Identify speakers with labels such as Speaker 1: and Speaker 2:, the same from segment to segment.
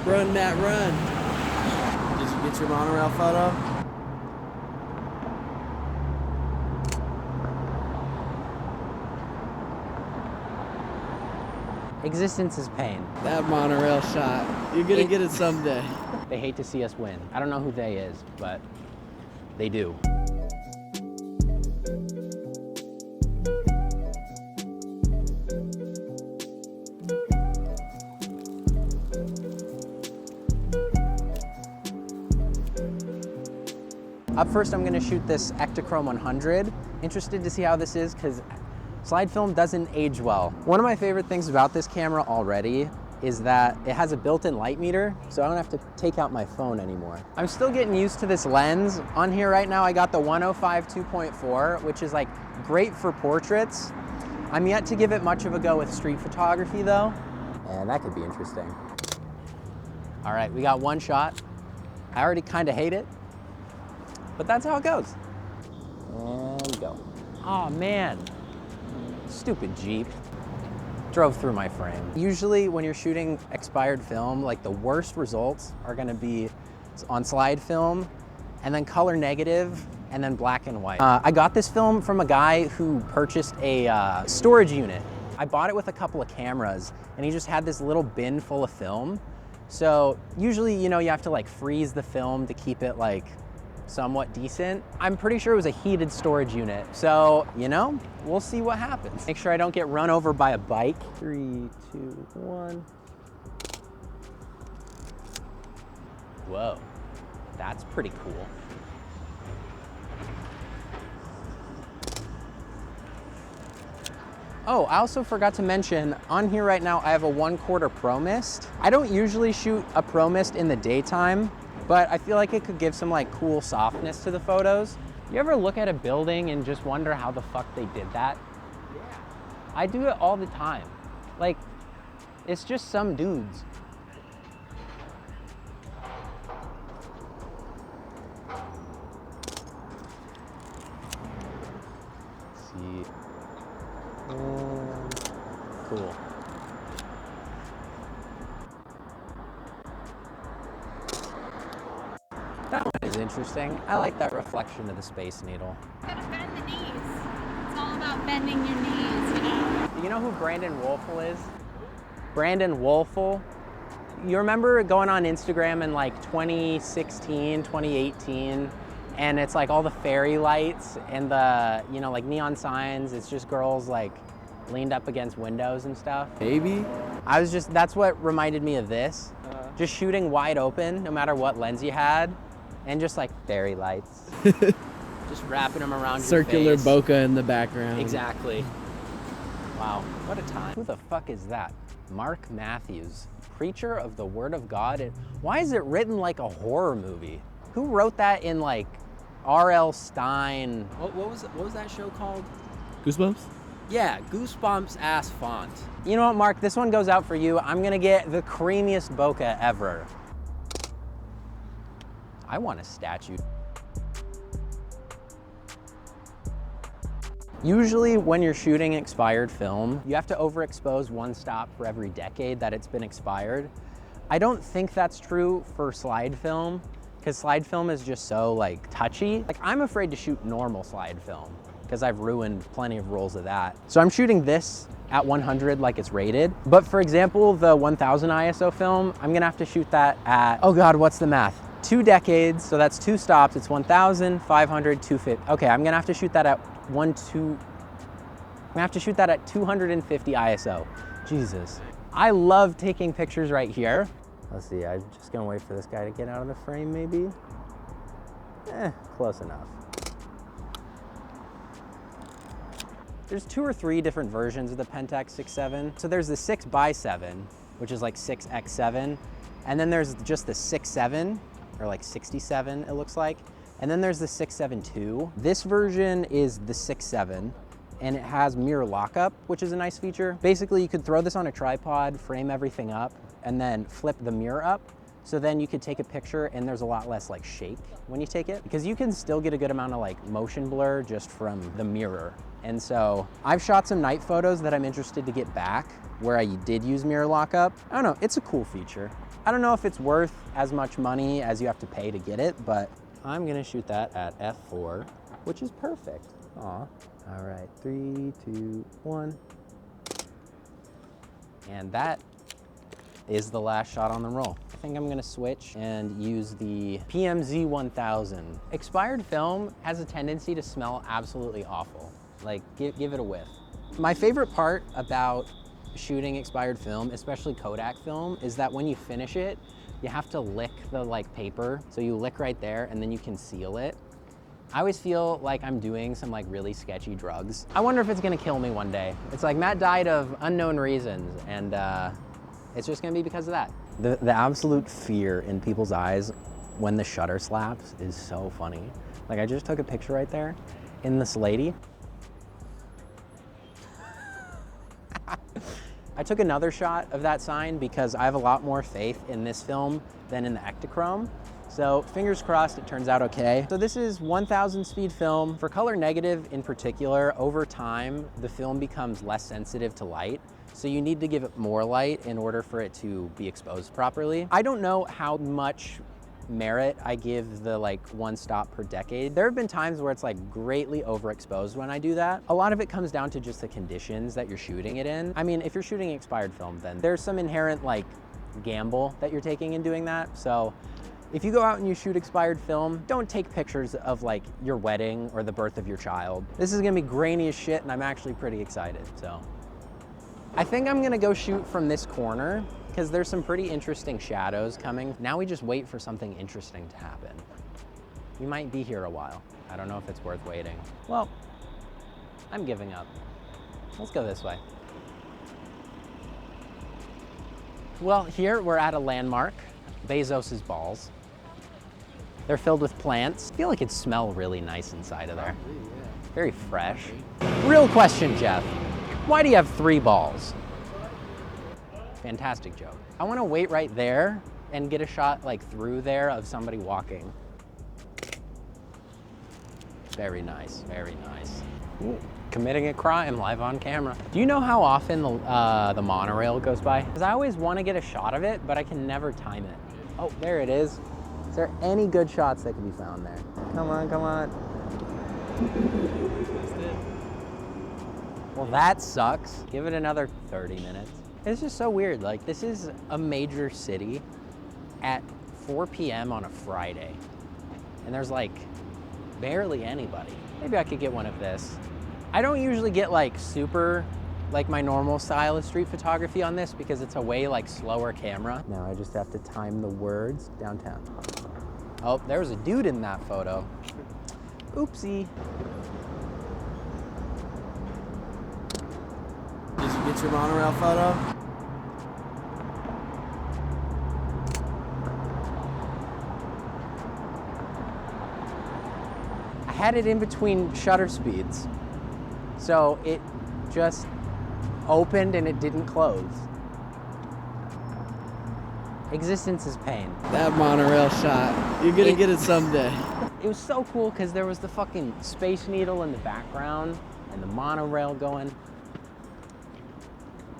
Speaker 1: Run, Matt, run. Did you get your monorail photo?
Speaker 2: Existence is pain.
Speaker 1: That monorail shot. You're gonna get it someday.
Speaker 2: They hate to see us win. I don't know who they is, but they do. Up first, I'm gonna shoot this Ektachrome 100. Interested to see how this is, because slide film doesn't age well. One of my favorite things about this camera already is that it has a built-in light meter, so I don't have to take out my phone anymore. I'm still getting used to this lens. On here right now, I got the 105 2.4, which is like great for portraits. I'm yet to give it much of a go with street photography though, and that could be interesting. All right, we got one shot. I already kind of hate it, but that's how it goes. And go. Oh man, stupid Jeep. Drove through my frame. Usually when you're shooting expired film, like the worst results are gonna be on slide film, and then color negative, and then black and white. I got this film from a guy who purchased a storage unit. I bought it with a couple of cameras, and he just had this little bin full of film. So usually, you know, you have to like freeze the film to keep it like somewhat decent. I'm pretty sure it was a heated storage unit. So, you know, we'll see what happens. Make sure I don't get run over by a bike. 3, 2, 1. Whoa, that's pretty cool. Oh, I also forgot to mention, on here right now, I have a 1/4 Pro Mist. I don't usually shoot a Pro Mist in the daytime, but I feel like it could give some like cool softness to the photos. You ever look at a building and just wonder how the fuck they did that? Yeah. I do it all the time. Like, it's just some dudes. Let's see. Cool. That one is interesting. I like that reflection of the Space Needle.
Speaker 3: You gotta bend the knees. It's all about bending your knees, you know?
Speaker 2: You know who Brandon Wolfel is? Brandon Wolfel. You remember going on Instagram in like 2016, 2018, and it's like all the fairy lights and the, you know, like neon signs. It's just girls like leaned up against windows and stuff.
Speaker 1: Maybe.
Speaker 2: That's what reminded me of this. Just shooting wide open, no matter what lens you had, and just like fairy lights. Just wrapping them around
Speaker 1: Circular
Speaker 2: your face.
Speaker 1: bokeh in the background.
Speaker 2: Exactly. Wow, what a time. Who the fuck is that? Mark Matthews, preacher of the Word of God. Why is it written like a horror movie? Who wrote that in like R.L. Stein?
Speaker 1: What was that show called? Goosebumps? Yeah, Goosebumps ass font.
Speaker 2: You know what, Mark? This one goes out for you. I'm gonna get the creamiest bokeh ever. I want a statue. Usually when you're shooting expired film, you have to overexpose one stop for every decade that it's been expired. I don't think that's true for slide film, because slide film is just so like touchy. Like, I'm afraid to shoot normal slide film because I've ruined plenty of rolls of that. So I'm shooting this at 100 like it's rated. But for example, the 1000 ISO film, I'm gonna have to shoot that at, oh God, what's the math? 2 decades, so that's 2 stops. It's 1000, 500, 250. Okay, I'm gonna have to shoot that at 250 ISO. Jesus. I love taking pictures right here. Let's see, I'm just gonna wait for this guy to get out of the frame maybe. Close enough. There's 2 or 3 different versions of the Pentax 6.7. So there's the 6x7, which is like 6x7. And then there's just the 6.7, or like 67 it looks like. And then there's the 6.7 II. This version is the 6.7, and it has mirror lockup, which is a nice feature. Basically, you could throw this on a tripod, frame everything up, and then flip the mirror up. So then you could take a picture and there's a lot less like shake when you take it, because you can still get a good amount of like motion blur just from the mirror And so I've shot some night photos that I'm interested to get back where I did use mirror lockup. I don't know, it's a cool feature. I don't know if it's worth as much money as you have to pay to get it, but I'm gonna shoot that at f4, which is perfect. Aw. All right, 3, 2, 1. And that is the last shot on the roll. I think I'm gonna switch and use the PMZ 1000. Expired film has a tendency to smell absolutely awful. Like, give it a whiff. My favorite part about shooting expired film, especially Kodak film, is that when you finish it, you have to lick the paper. So you lick right there and then you can seal it. I always feel like I'm doing some really sketchy drugs. I wonder if it's gonna kill me one day. It's like Matt died of unknown reasons, and it's just gonna be because of that. The absolute fear in people's eyes when the shutter slaps is so funny. Like, I just took a picture right there in this lady. I took another shot of that sign because I have a lot more faith in this film than in the Ektachrome. So fingers crossed it turns out okay. So this is 1000 speed film. For color negative in particular, over time, the film becomes less sensitive to light. So you need to give it more light in order for it to be exposed properly. I don't know how much merit I give the one stop per decade. There have been times where it's greatly overexposed when I do that. A lot of it comes down to just the conditions that you're shooting it in. I mean, if you're shooting expired film, then there's some inherent gamble that you're taking in doing that. So if you go out and you shoot expired film, don't take pictures of your wedding or the birth of your child. This is gonna be grainy as shit and I'm actually pretty excited, so. I think I'm gonna go shoot from this corner because there's some pretty interesting shadows coming. Now we just wait for something interesting to happen. We might be here a while. I don't know if it's worth waiting. Well, I'm giving up. Let's go this way. Well, here we're at a landmark, Bezos's balls. They're filled with plants. I feel like it smells really nice inside of there. Very fresh. Real question, Jeff. Why do you have 3 balls? Fantastic joke. I want to wait right there and get a shot through there of somebody walking. Very nice, very nice. Ooh, committing a crime live on camera. Do you know how often the monorail goes by? Because I always want to get a shot of it, but I can never time it. Oh, there it is. Is there any good shots that can be found there? Come on, come on. Well, that sucks. Give it another 30 minutes. It's just so weird. This is a major city at 4 p.m. on a Friday. And there's barely anybody. Maybe I could get one of this. I don't usually get super my normal style of street photography on this because it's a way slower camera. Now I just have to time the words downtown. Oh, there was a dude in that photo. Oopsie.
Speaker 1: Did you get your monorail photo?
Speaker 2: I had it in between shutter speeds. So it just opened and it didn't close. Existence is pain.
Speaker 1: That monorail shot, you're gonna get it someday.
Speaker 2: It was so cool because there was the fucking Space Needle in the background and the monorail going.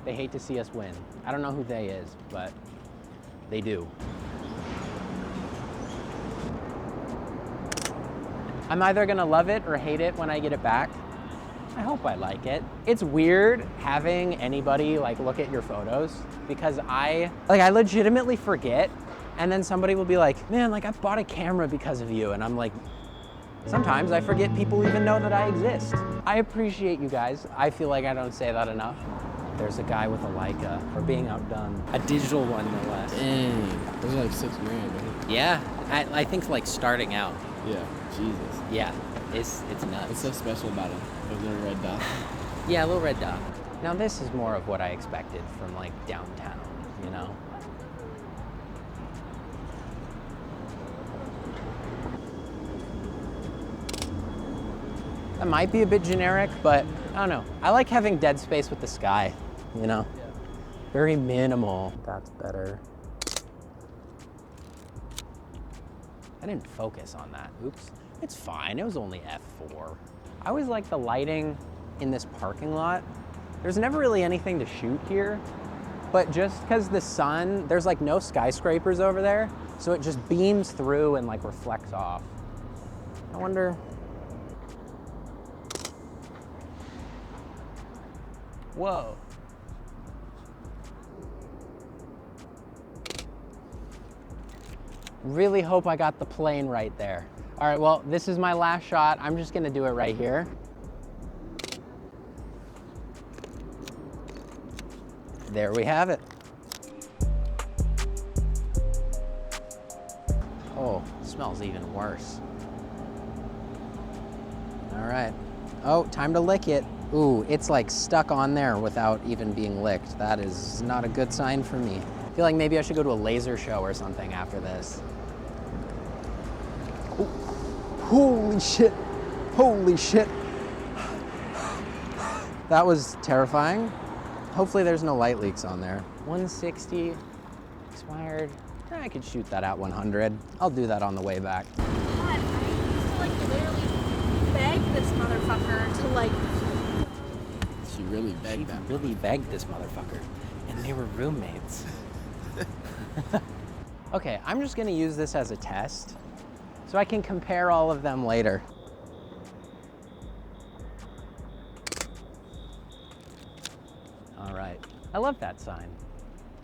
Speaker 2: They hate to see us win. I don't know who they is, but they do. I'm either gonna love it or hate it when I get it back. I hope I like it. It's weird having anybody look at your photos because I legitimately forget, and then somebody will be like, man, I bought a camera because of you. And I'm like, sometimes I forget people even know that I exist. I appreciate you guys. I feel like I don't say that enough. There's a guy with a Leica for being outdone.
Speaker 1: A digital one, no less. Dang, those are $6 grand, right?
Speaker 2: Yeah, I think starting out.
Speaker 1: Yeah, Jesus.
Speaker 2: Yeah, it's nuts.
Speaker 1: What's so special about it? Those little red dot.
Speaker 2: Yeah, a little red dot. Now this is more of what I expected from downtown, you know? That might be a bit generic, but I don't know. I like having dead space with the sky, you know? Yeah. Very minimal. That's better. I didn't focus on that. Oops. It's fine. It was only f4. I always like the lighting in this parking lot. There's never really anything to shoot here, but just because the sun, there's like no skyscrapers over there, so it just beams through and like reflects off. I wonder. Whoa. Really hope I got the plane right there. All right, well, this is my last shot. I'm just gonna do it right here. There we have it. Oh, it smells even worse. All right. Oh, time to lick it. Ooh, it's like stuck on there without even being licked. That is not a good sign for me. I feel like maybe I should go to a laser show or something after this. Ooh. Holy shit. Holy shit. That was terrifying. Hopefully there's no light leaks on there. 160 expired. I could shoot that at 100. I'll do that on the way back.
Speaker 3: God, I used to like literally beg this motherfucker to like.
Speaker 1: She really begged that.
Speaker 2: Really begged this motherfucker, and they were roommates. Okay, I'm just gonna use this as a test, so I can compare all of them later. All right, I love that sign.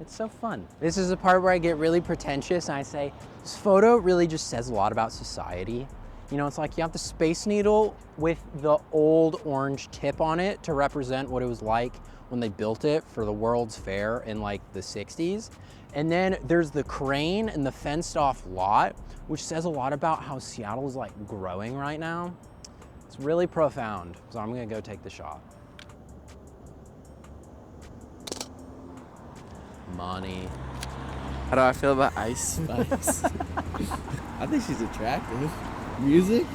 Speaker 2: It's so fun. This is the part where I get really pretentious and I say, this photo really just says a lot about society. You know, it's like you have the Space Needle with the old orange tip on it to represent what it was like when they built it for the World's Fair in like the 60s. And then there's the crane and the fenced off lot, which says a lot about how Seattle is like growing right now. It's really profound. So I'm gonna go take the shot. Money.
Speaker 1: How do I feel about Ice Spice? I think she's attractive. Music?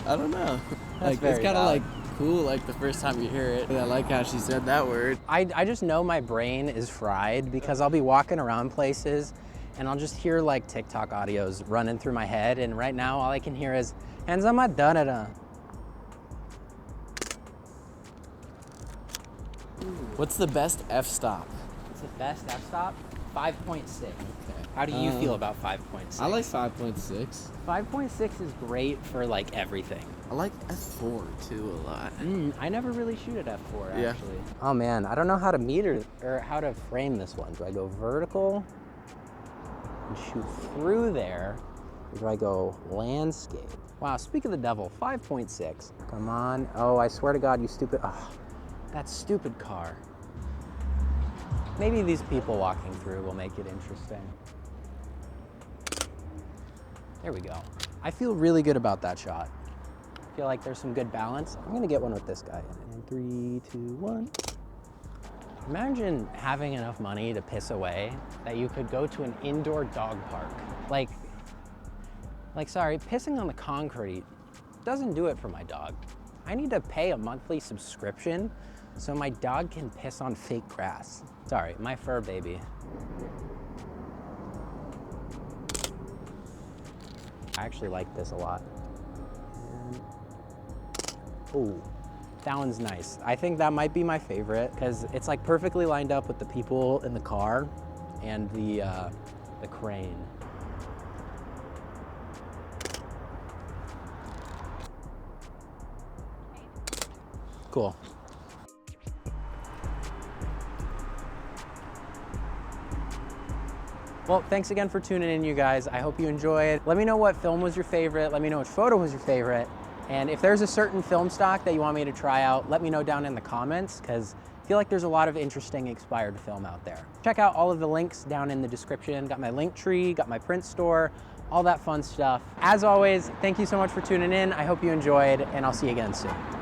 Speaker 1: I don't know.
Speaker 2: That's
Speaker 1: Like it's kind of
Speaker 2: valid.
Speaker 1: like cool like the first time you hear it. And I like how she said that word.
Speaker 2: I just know my brain is fried because I'll be walking around places and I'll just hear like TikTok audios running through my head, and right now all I can hear is hands on my da-da-da.
Speaker 1: What's the best f-stop?
Speaker 2: It's the best f-stop? 5.6.
Speaker 1: Okay.
Speaker 2: How do you feel about 5.6?
Speaker 1: I like 5.6.
Speaker 2: 5.6 is great for like everything.
Speaker 1: I like f4 too a lot.
Speaker 2: I never really shoot at f4
Speaker 1: Yeah.
Speaker 2: actually. Oh man, I don't know how to meter or how to frame this one. Do I go vertical and shoot through there, or do I go landscape? Wow, speak of the devil, 5.6. Come on. Oh, I swear to God, you stupid. Oh, that stupid car. Maybe these people walking through will make it interesting. There we go. I feel really good about that shot. I feel like there's some good balance. I'm gonna get one with this guy. And 3, 2, 1. Imagine having enough money to piss away that you could go to an indoor dog park. Like sorry, pissing on the concrete doesn't do it for my dog. I need to pay a monthly subscription so my dog can piss on fake grass. Sorry, my fur baby. I actually like this a lot. Ooh, that one's nice. I think that might be my favorite because it's like perfectly lined up with the people in the car and the crane. Cool. Well, thanks again for tuning in, you guys. I hope you enjoyed. Let me know what film was your favorite. Let me know which photo was your favorite. And if there's a certain film stock that you want me to try out, let me know down in the comments, because I feel like there's a lot of interesting expired film out there. Check out all of the links down in the description. Got my link tree, got my print store, all that fun stuff. As always, thank you so much for tuning in. I hope you enjoyed, and I'll see you again soon.